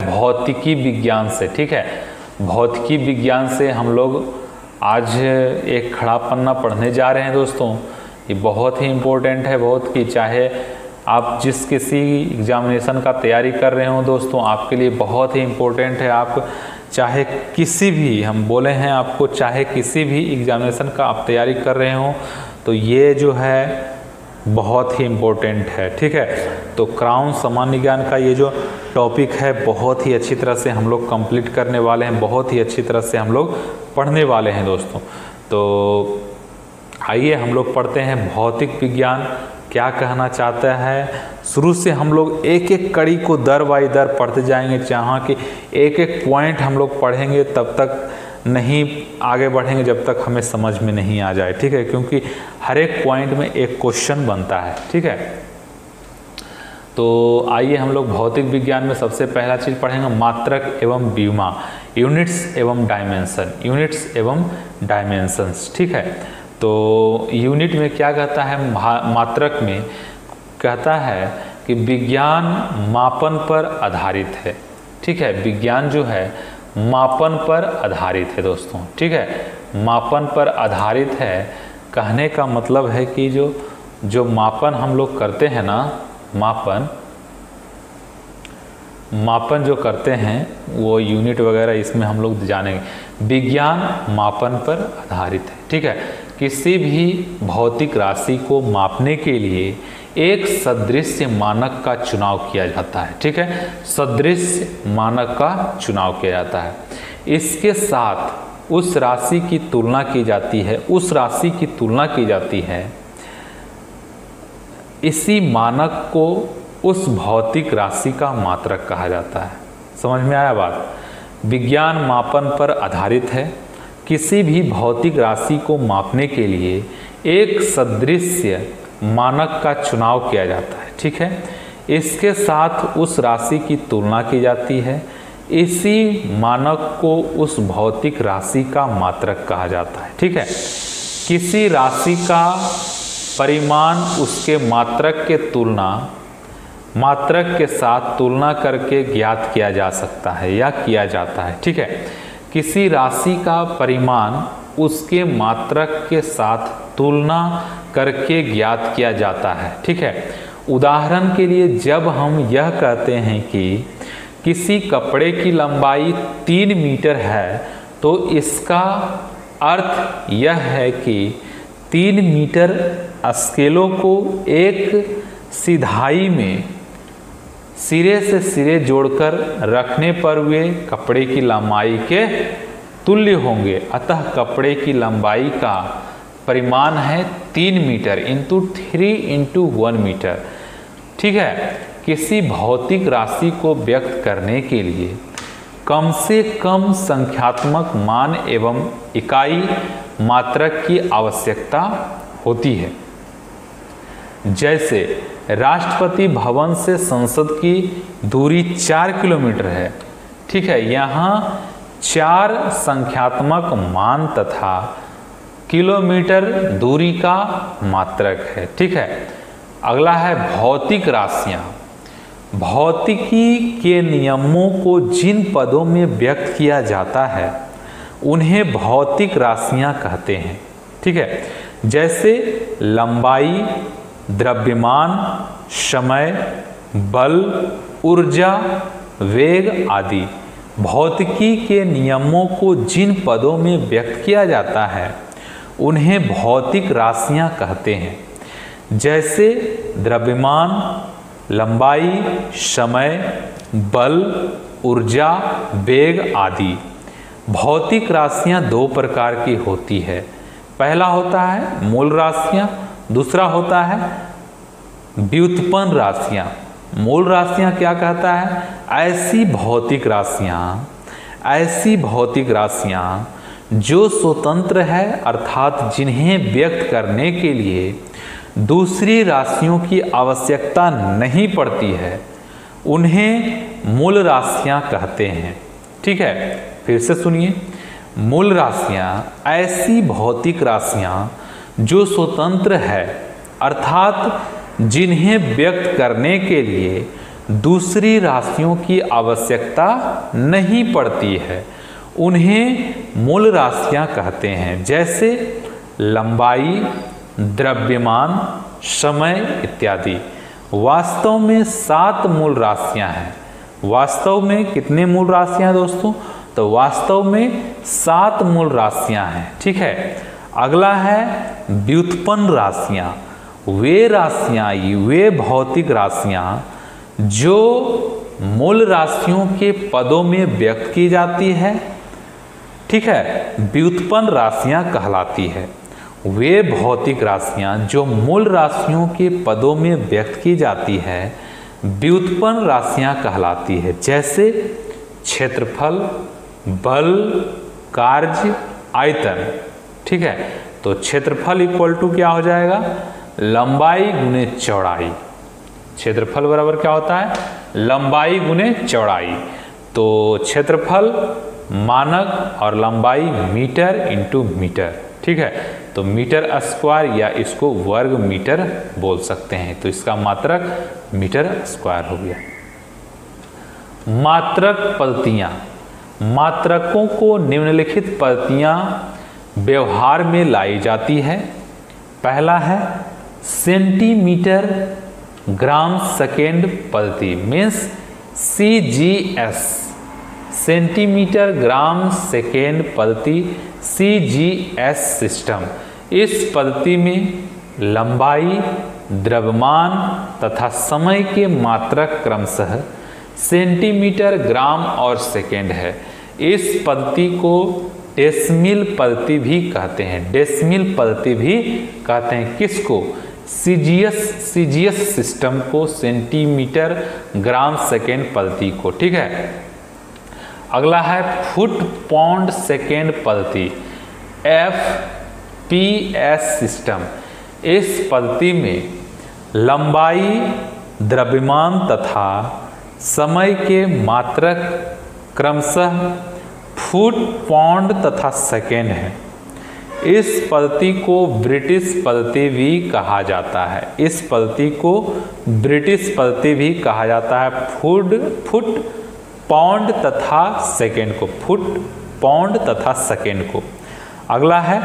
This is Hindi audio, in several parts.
भौतिकी विज्ञान से। ठीक है, भौतिकी विज्ञान से हम लोग आज एक खड़ा पन्ना पढ़ने जा रहे हैं दोस्तों। ये बहुत ही इम्पोर्टेंट है, बहुत कि चाहे आप जिस किसी एग्जामिनेशन का तैयारी कर रहे हो दोस्तों, आपके लिए बहुत ही इम्पोर्टेंट है। आप चाहे किसी भी, हम बोले हैं आपको, चाहे किसी भी एग्जामिनेशन का आप तैयारी कर रहे हो तो ये जो है बहुत ही इम्पोर्टेंट है। ठीक है, तो क्राउन सामान्य ज्ञान का ये जो टॉपिक है बहुत ही अच्छी तरह से हम लोग कंप्लीट करने वाले हैं, बहुत ही अच्छी तरह से हम लोग पढ़ने वाले हैं दोस्तों। तो आइए हम लोग पढ़ते हैं भौतिक विज्ञान क्या कहना चाहता है। शुरू से हम लोग एक एक कड़ी को दर बाई दर पढ़ते जाएंगे, जहाँ कि एक एक पॉइंट हम लोग पढ़ेंगे, तब तक नहीं आगे बढ़ेंगे जब तक हमें समझ में नहीं आ जाए। ठीक है, क्योंकि हर एक पॉइंट में एक क्वेश्चन बनता है। ठीक है, तो आइए हम लोग भौतिक विज्ञान में सबसे पहला चीज़ पढ़ेंगे मात्रक एवं बीमा, यूनिट्स एवं डायमेंशन, यूनिट्स एवं डायमेंशंस। ठीक है, तो यूनिट में क्या कहता है, मात्रक में कहता है कि विज्ञान मापन पर आधारित है। ठीक है, विज्ञान जो है मापन पर आधारित है दोस्तों। ठीक है, मापन पर आधारित है कहने का मतलब है कि जो मापन हम लोग करते हैं ना, मापन जो करते हैं वो यूनिट वगैरह इसमें हम लोग जानेंगे। विज्ञान मापन पर आधारित है। ठीक है, किसी भी भौतिक राशि को मापने के लिए एक सदृश मानक का चुनाव किया जाता है। ठीक है, सदृश मानक का चुनाव किया जाता है। इसके साथ उस राशि की तुलना की जाती है, उस राशि की तुलना की जाती है। इसी मानक को उस भौतिक राशि का मात्रक कहा जाता है। समझ में आया बात? विज्ञान मापन पर आधारित है। किसी भी भौतिक राशि को मापने के लिए एक सदृश मानक का चुनाव किया जाता है। ठीक है, इसके साथ उस राशि की तुलना की जाती है। इसी मानक को उस भौतिक राशि का मात्रक कहा जाता है। ठीक है, किसी राशि का परिमाण उसके मात्रक के साथ तुलना करके ज्ञात किया जा सकता है या किया जाता है। ठीक है, किसी राशि का परिमाण उसके मात्रक के साथ तुलना करके ज्ञात किया जाता है। ठीक है, उदाहरण के लिए जब हम यह कहते हैं कि किसी कपड़े की लंबाई 3 मीटर है, तो इसका अर्थ यह है कि 3 मीटर स्केलों को एक सिधाई में सिरे से सिरे जोड़कर रखने पर वे कपड़े की लंबाई के तुल्य होंगे। अतः कपड़े की लंबाई का परिमाण है 3 मीटर इंटू 3 इंटू 1 मीटर। ठीक है, किसी भौतिक राशि को व्यक्त करने के लिए कम से कम संख्यात्मक मान एवं इकाई मात्रक की आवश्यकता होती है। जैसे राष्ट्रपति भवन से संसद की दूरी 4 किलोमीटर है। ठीक है, यहाँ 4 संख्यात्मक मान तथा किलोमीटर दूरी का मात्रक है। ठीक है, अगला है भौतिक राशियाँ। भौतिकी के नियमों को जिन पदों में व्यक्त किया जाता है उन्हें भौतिक राशियाँ कहते हैं। ठीक है, जैसे लंबाई, द्रव्यमान, समय, बल, ऊर्जा, वेग आदि। भौतिकी के नियमों को जिन पदों में व्यक्त किया जाता है उन्हें भौतिक राशियाँ कहते हैं। जैसे द्रव्यमान, लंबाई, समय, बल, ऊर्जा, वेग आदि। भौतिक राशियाँ 2 प्रकार की होती है। पहला होता है मूल राशियाँ, दूसरा होता है व्युत्पन्न राशियाँ। मूल राशियाँ क्या कहता है? ऐसी भौतिक राशियाँ जो स्वतंत्र है, अर्थात जिन्हें व्यक्त करने के लिए दूसरी राशियों की आवश्यकता नहीं पड़ती है, उन्हें मूल राशियाँ कहते हैं। ठीक है, फिर से सुनिए। मूल राशियाँ ऐसी भौतिक राशियाँ जो स्वतंत्र है, अर्थात जिन्हें व्यक्त करने के लिए दूसरी राशियों की आवश्यकता नहीं पड़ती है, उन्हें मूल राशियां कहते हैं, जैसे लंबाई, द्रव्यमान, समय इत्यादि। वास्तव में 7 मूल राशियां हैं। वास्तव में कितने मूल राशियां हैं दोस्तों? तो वास्तव में 7 मूल राशियां हैं। ठीक है। अगला है व्युत्पन्न राशियां। वे राशियां, वे भौतिक राशियां जो मूल राशियों के पदों में व्यक्त की जाती है, ठीक है, व्युत्पन्न राशियां कहलाती है। वे भौतिक राशियां जो मूल राशियों के पदों में व्यक्त की जाती है व्युत्पन्न राशियां कहलाती है, जैसे क्षेत्रफल, बल, कार्य, आयतन। ठीक है। तो क्षेत्रफल इक्वल टू क्या हो जाएगा? लंबाई गुने चौड़ाई। क्षेत्रफल बराबर क्या होता है? लंबाई गुने चौड़ाई। तो क्षेत्रफल मानक और लंबाई मीटर इंटू मीटर। ठीक है। तो मीटर स्क्वायर या इसको वर्ग मीटर बोल सकते हैं। तो इसका मात्रक मीटर स्क्वायर हो गया। मात्रक पद्धतियां। मात्रकों को निम्नलिखित पद्धतियां व्यवहार में लाई जाती है। पहला है सेंटीमीटर ग्राम सेकेंड पद्धति, means CGS, centimetre gram second पद्धति, CGS सिस्टम। इस पद्धति में लंबाई, द्रव्यमान तथा समय के मात्रक क्रमशः सेंटीमीटर, ग्राम और सेकेंड है। इस पद्धति को डेसिमल पद्धति भी कहते हैं। डेसिमल पद्धति भी कहते हैं किसको? CGS सिस्टम को, सेंटीमीटर ग्राम सेकेंड पद्धति को। ठीक है। अगला है फुट पाउंड सेकेंड पद्धति, FPS सिस्टम। इस पद्धति में लंबाई, द्रव्यमान तथा समय के मात्रक क्रमशः फुट, पाउंड तथा सेकेंड है। इस पद्धति को ब्रिटिश पद्धति भी कहा जाता है। इस पद्धति को ब्रिटिश पद्धति भी कहा जाता है। फुट, पाउंड तथा सेकेंड को, फुट, पाउंड तथा सेकेंड को। अगला है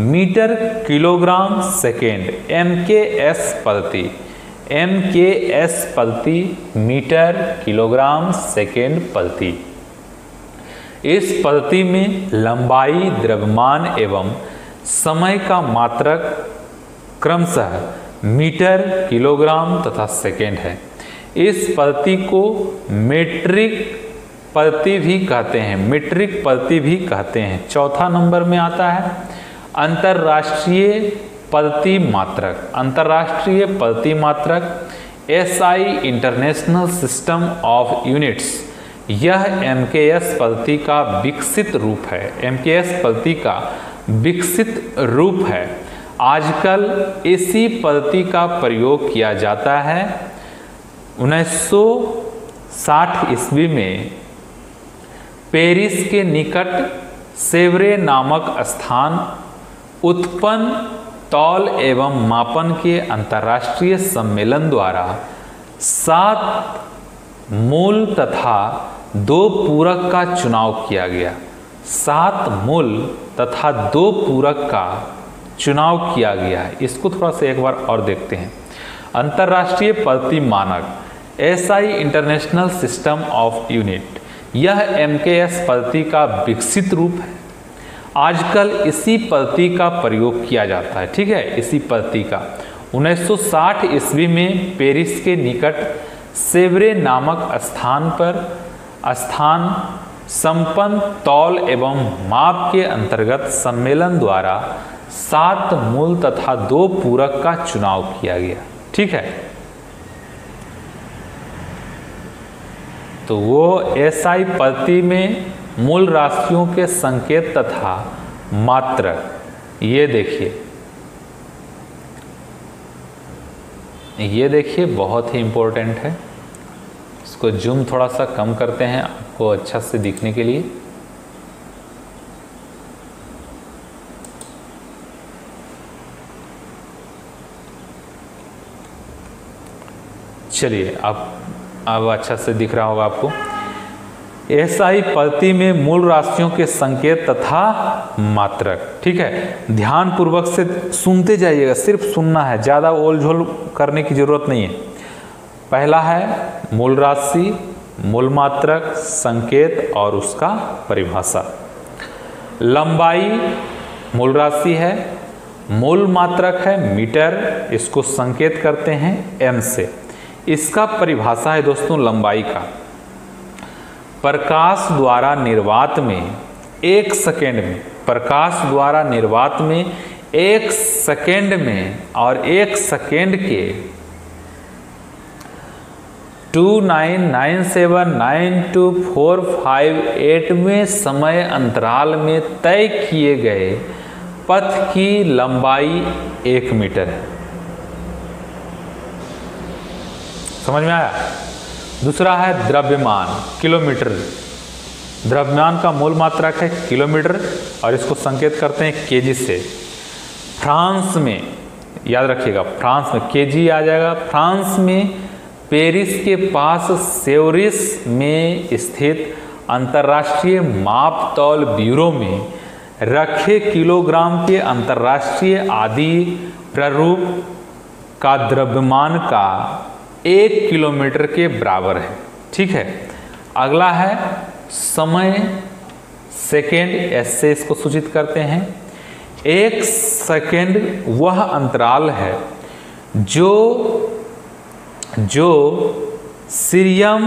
मीटर किलोग्राम सेकेंड, MKS पद्धति। MKS पद्धति मीटर किलोग्राम सेकेंड पद्धति। इस पद्धति में लंबाई, द्रव्यमान एवं समय का मात्रक क्रमशः मीटर, किलोग्राम तथा सेकेंड है। इस पद्धति को मीट्रिक पद्धति भी कहते हैं। मीट्रिक पद्धति भी कहते हैं। चौथा नंबर में आता है अंतरराष्ट्रीय पद्धति मात्रक। अंतरराष्ट्रीय पद्धति मात्रक SI international system of units. यह MKS पद्धति का विकसित रूप है। MKS पद्धति का विकसित रूप है। आजकल इसी पद्धति का प्रयोग किया जाता है। 1960 ईस्वी में पेरिस के निकट सेवरे नामक स्थान उत्पन्न तौल एवं मापन के अंतर्राष्ट्रीय सम्मेलन द्वारा 7 मूल तथा 2 पूरक का चुनाव किया गया। 7 मूल तथा 2 पूरक का चुनाव किया गया है। इसको थोड़ा सा एक बार और देखते हैं। अंतर्राष्ट्रीय पद्धति मानक SI international system of unit, यह MKS पद्धति का विकसित रूप है। आजकल इसी पद्धति का प्रयोग किया जाता है। ठीक है, इसी पद्धति का 1960 ईस्वी में पेरिस के निकट सेवरे नामक स्थान संपन्न तौल एवं माप के अंतर्गत सम्मेलन द्वारा 7 मूल तथा 2 पूरक का चुनाव किया गया। ठीक है, तो वो SI पद्धति में मूल राशियों के संकेत तथा मात्रक, ये देखिए बहुत ही इम्पोर्टेंट है। इसको जूम थोड़ा सा कम करते हैं आपको अच्छा से दिखने के लिए। चलिए अब अब अच्छा से दिख रहा होगा आपको। एसआई पद्धति में मूल राशियों के संकेत तथा मात्रक। ठीक है, ध्यान पूर्वक से सुनते जाइएगा, सिर्फ सुनना है, ज़्यादा ओल झोल करने की जरूरत नहीं है। पहला है मूल राशि, मूल मात्रक, संकेत और उसका परिभाषा। लंबाई मूल राशि है, मूल मात्रक है मीटर, इसको संकेत करते हैं m से। इसका परिभाषा है दोस्तों लंबाई का, प्रकाश द्वारा निर्वात में 1 सेकेंड में, प्रकाश द्वारा निर्वात में 1 सेकेंड में और 1 सेकेंड के 29979245 समय अंतराल में तय किए गए पथ की लंबाई 1 मीटर है। समझ में आया? दूसरा है द्रव्यमान, किलोमीटर। द्रव्यमान का मूल मात्रक है किलोमीटर और इसको संकेत करते हैं केजी से। फ्रांस में, याद रखिएगा, फ्रांस में केजी आ जाएगा। फ्रांस में पेरिस के पास सेवरिस में स्थित अंतर्राष्ट्रीय माप तौल ब्यूरो में रखे किलोग्राम के अंतर्राष्ट्रीय आदि प्रारूप का द्रव्यमान का 1 किलोमीटर के बराबर है। ठीक है, अगला है समय, सेकेंड, एस से इसको सूचित करते हैं। 1 सेकेंड वह अंतराल है जो सीरियम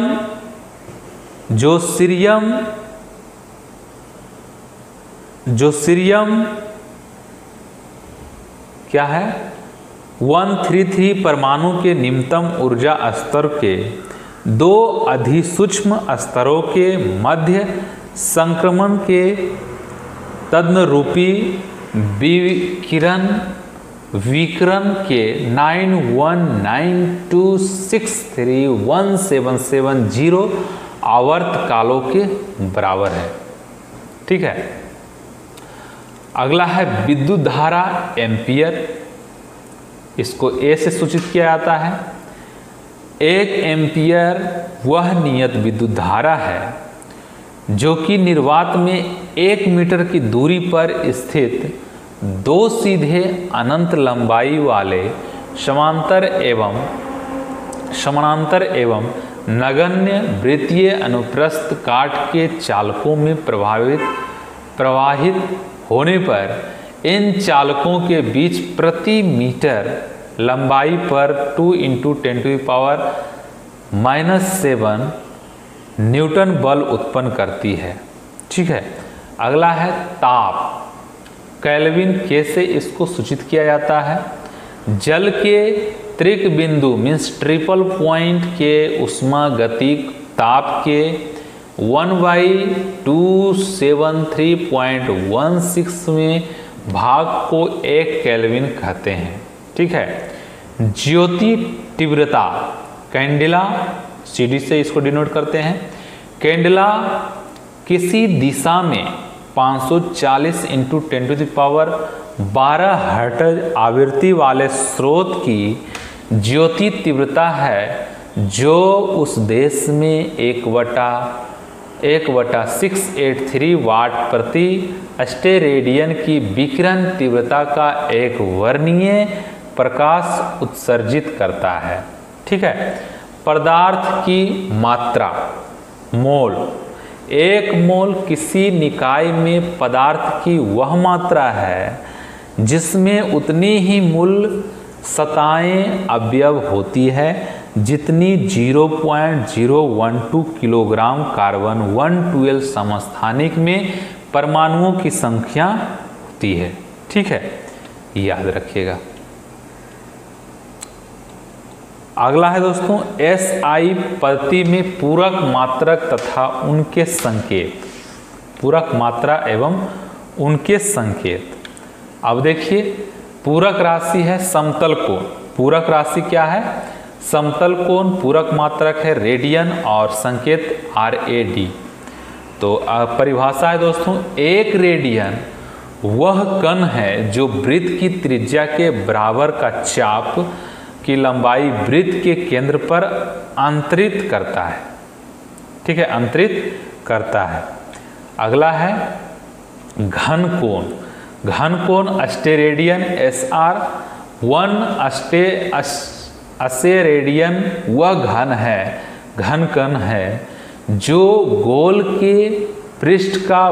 क्या है 133 परमाणु के निम्नतम ऊर्जा स्तर के 2 अधिसूक्ष्म स्तरों के मध्य संक्रमण के तदनुरूपी विकिरण के 9192631770 आवर्त कालों के बराबर है। ठीक है, अगला है विद्युत धारा एम्पियर, इसको ए से सूचित किया जाता है। 1 एम्पियर वह नियत विद्युत धारा है जो कि निर्वात में 1 मीटर की दूरी पर स्थित 2 सीधे अनंत लंबाई वाले समानांतर एवं नगण्य वृत्तीय अनुप्रस्थ काट के चालकों में प्रवाहित होने पर इन चालकों के बीच प्रति मीटर लंबाई पर 2 × 10⁻⁷ न्यूटन बल उत्पन्न करती है। ठीक है, अगला है ताप, केल्विन के से इसको सूचित किया जाता है। जल के त्रिक बिंदु मीन्स ट्रिपल पॉइंट के उष्मागतिक ताप के 1/273.16 में भाग को 1 केल्विन कहते हैं। ठीक है, ज्योति तीव्रता कैंडेला, CD से इसको डिनोट करते हैं। कैंडेला किसी दिशा में 540 × 10⁻12 हर्ट्ज आवृत्ति वाले स्रोत की ज्योति तीव्रता है जो उस देश में 1/683 वाट प्रति स्टेरेडियन की विकिरण तीव्रता का एक वर्णीय प्रकाश उत्सर्जित करता है। ठीक है, पदार्थ की मात्रा मोल, 1 मोल किसी निकाय में पदार्थ की वह मात्रा है जिसमें उतनी ही मूल सताएं अवयव होती है जितनी 0.012 किलोग्राम कार्बन 112 समस्थानिक में परमाणुओं की संख्या होती है। ठीक है, याद रखिएगा। अगला है दोस्तों SI पद्धति में पूरक मात्रक तथा उनके संकेत, पूरक मात्रा एवं उनके संकेत। अब देखिए, पूरक राशि है समतल कोण। पूरक राशि क्या है? समतल कोण। पूरक मात्रक है रेडियन और संकेत RAD। तो परिभाषा है दोस्तों, 1 रेडियन वह कण है जो वृत्त की त्रिज्या के बराबर का चाप की लंबाई वृत्त के केंद्र पर अंतरित करता है। ठीक है, अंतरित करता है। अगला है घन कोण। घन कोण अस्टेरेडियन SR1 असेरेडियन वह घन कण है जो गोल के पृष्ठ का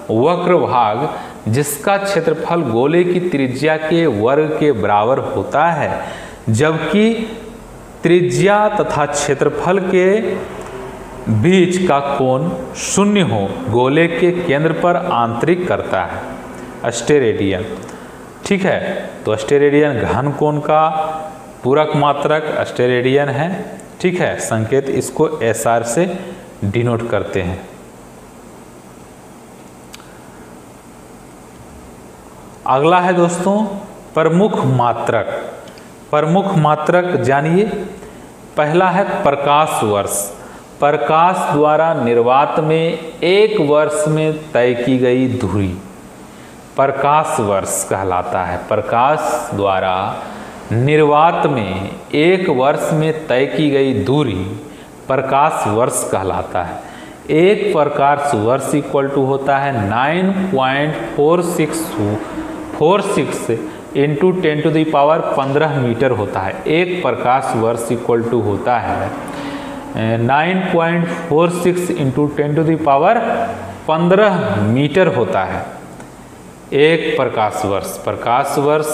वक्र भाग जिसका क्षेत्रफल गोले की त्रिज्या के वर्ग के बराबर होता है, जबकि त्रिज्या तथा क्षेत्रफल के बीच का कोण शून्य हो, गोले के केंद्र पर आंतरिक करता है। अस्टेरेडियन। ठीक है, तो अस्टेरेडियन घन कोण का पूरक मात्रक अस्टेरेडियन है। ठीक है, संकेत इसको SR से डिनोट करते हैं। अगला है दोस्तों प्रमुख मात्रक। प्रमुख मात्रक जानिए। पहला है प्रकाश वर्ष। प्रकाश द्वारा निर्वात में एक वर्ष में तय की गई दूरी प्रकाश वर्ष कहलाता है। प्रकाश द्वारा निर्वात में एक वर्ष में तय की गई दूरी प्रकाश वर्ष कहलाता है। एक प्रकाश वर्ष इक्वल टू होता है 9.46 इंटू 10⁻15 मीटर होता है। एक प्रकाश वर्ष इक्वल टू होता है 9.46 इंटू 10⁻15 मीटर होता है एक प्रकाश वर्ष।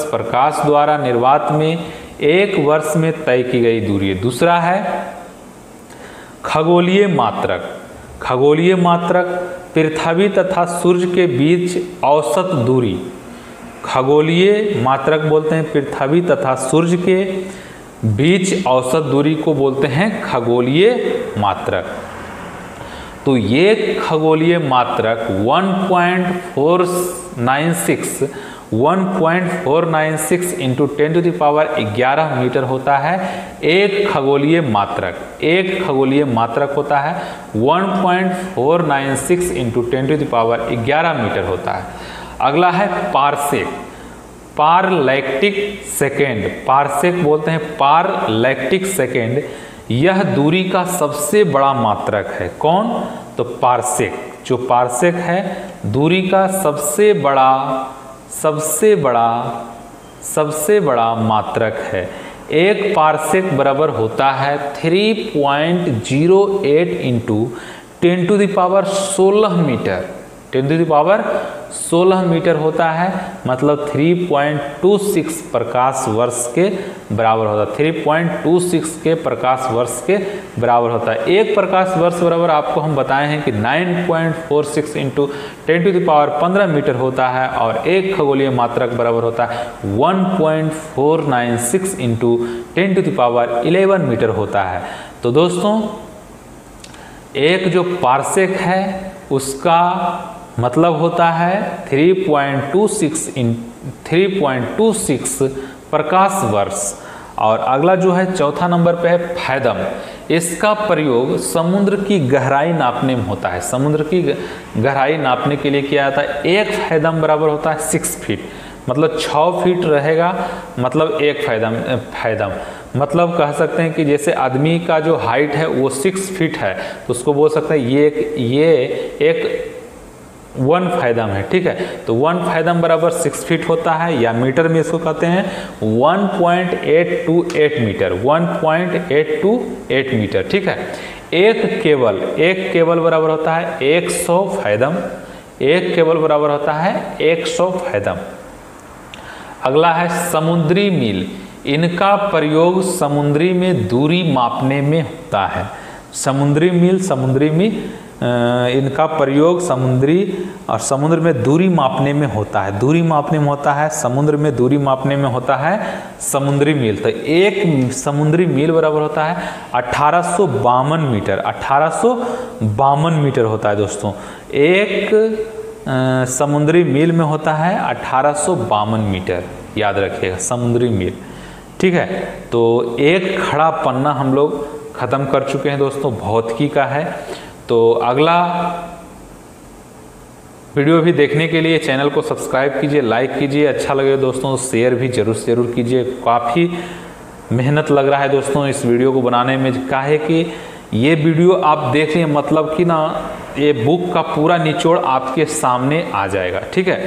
प्रकाश द्वारा निर्वात में एक वर्ष में तय की गई दूरी। दूसरा है खगोलीय मात्रक। खगोलीय मात्रक पृथ्वी तथा सूर्य के बीच औसत दूरी। खगोलीय मात्रक बोलते हैं पृथ्वी तथा सूर्य के बीच औसत दूरी को बोलते हैं खगोलीय मात्रक। तो ये खगोलीय मात्रक 1.496 इंटू 10⁻11 मीटर होता है। एक खगोलीय मात्रक होता है 1.496 इंटू 10⁻11 मीटर होता है। अगला है पारसेक। पारलैक्टिक सेकेंड। पारसेक बोलते हैं पारलैक्टिक सेकेंड। यह दूरी का सबसे बड़ा मात्रक है। कौन? तो पारसेक। जो पारसेक है दूरी का सबसे बड़ा मात्रक है। एक पारसेक बराबर होता है 3.08 इंटू 10⁻16 मीटर। 10⁻16 मीटर होता है, मतलब 3.26 प्रकाश वर्ष के बराबर होता है। 3.26 के प्रकाश वर्ष के बराबर होता है। एक प्रकाश वर्ष बराबर आपको हम बताए हैं कि 9.46 इंटू 10⁻15 मीटर होता है, और एक खगोलीय मात्रक बराबर होता है 1.496 इंटू 10⁻11 मीटर होता है। तो दोस्तों एक जो पारसेक है उसका मतलब होता है 3.26 प्रकाश वर्ष। और अगला जो है चौथा नंबर पे है फैदम। इसका प्रयोग समुद्र की गहराई नापने में होता है। समुद्र की गहराई नापने के लिए किया जाता है। एक फैदम बराबर होता है 6 फीट, मतलब 6 फीट रहेगा, मतलब एक फैदम मतलब कह सकते हैं कि जैसे आदमी का जो हाइट है वो 6 फीट है, तो उसको बोल सकते हैं ये एक 1 फैदम है। ठीक है, तो 1 फैदम बराबर 6 फीट होता है, या मीटर में इसको कहते हैं 1.828 मीटर। 1.828 मीटर। ठीक है, एक केबल बराबर होता है 100 फैदम। एक केबल बराबर होता है 100 फैदम। अगला है समुद्री मील। इनका प्रयोग समुद्री में दूरी मापने में होता है। समुद्री मील इनका प्रयोग समुद्र में दूरी मापने में होता है। समुद्र में दूरी मापने में होता है समुद्री मील। तो एक समुद्री मील बराबर होता है 1852 मीटर। 1852 मीटर होता है दोस्तों। एक समुद्री मील में होता है 1852 मीटर, याद रखिएगा, समुद्री मील। ठीक है, तो एक खड़ा पन्ना हम लोग खत्म कर चुके हैं दोस्तों, भौतिकी का है। तो अगला वीडियो भी देखने के लिए चैनल को सब्सक्राइब कीजिए, लाइक कीजिए, अच्छा लगे दोस्तों शेयर भी जरूर कीजिए। काफ़ी मेहनत लग रहा है दोस्तों इस वीडियो को बनाने में, काहे कि ये वीडियो आप देख लें मतलब कि ना ये बुक का पूरा निचोड़ आपके सामने आ जाएगा। ठीक है,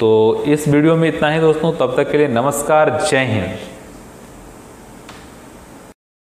तो इस वीडियो में इतना ही दोस्तों, तब तक के लिए नमस्कार, जय हिंद।